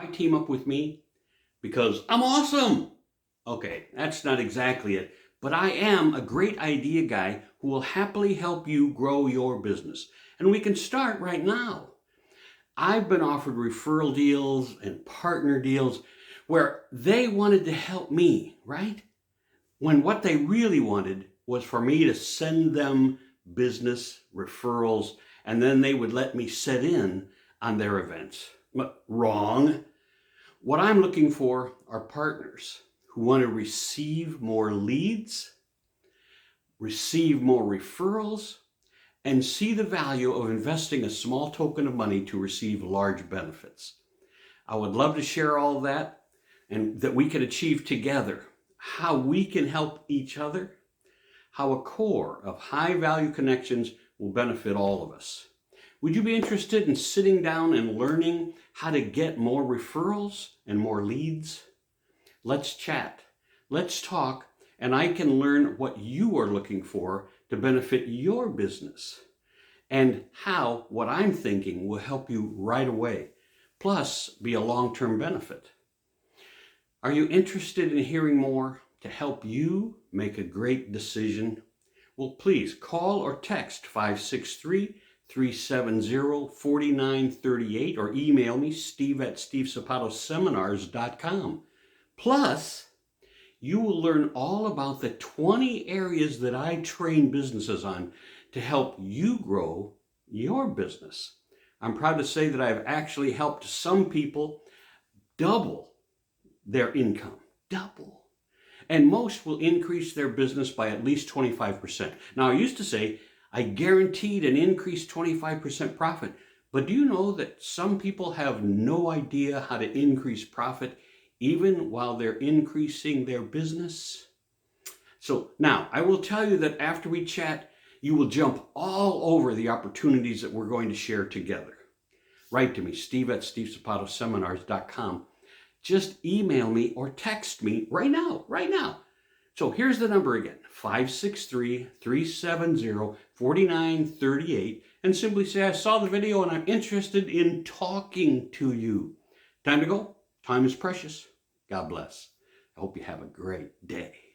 Why team up with me? Because I'm awesome. Okay, that's not exactly it, but I am a great idea guy who will happily help you grow your business. And we can start right now. I've been offered referral deals and partner deals where they wanted to help me, right? When what they really wanted was for me to send them business referrals and then they would let me sit in on their events. But wrong. What I'm looking for are partners who want to receive more leads, receive more referrals, and see the value of investing a small token of money to receive large benefits. I would love to share all of that and that we can achieve together, how we can help each other, how a core of high value connections will benefit all of us. Would you be interested in sitting down and learning how to get more referrals and more leads? Let's chat, let's talk, and I can learn what you are looking for to benefit your business and how what I'm thinking will help you right away, plus be a long-term benefit. Are you interested in hearing more to help you make a great decision? Well, please call or text 563-370-4938 or email me, steve@stevesapatoseminars.com. Plus, you will learn all about the 20 areas that I train businesses on to help you grow your business. I'm proud to say that I've actually helped some people double their income, double. And most will increase their business by at least 25%. Now, I used to say I guaranteed an increased 25% profit, but do you know that some people have no idea how to increase profit even while they're increasing their business? So now I will tell you that after we chat, you will jump all over the opportunities that we're going to share together. Write to me, steve@stevesapatoseminars.com. Just email me or text me right now. So here's the number again, 563-370-4938, and simply say, I saw the video and I'm interested in talking to you. Time to go. Time is precious. God bless. I hope you have a great day.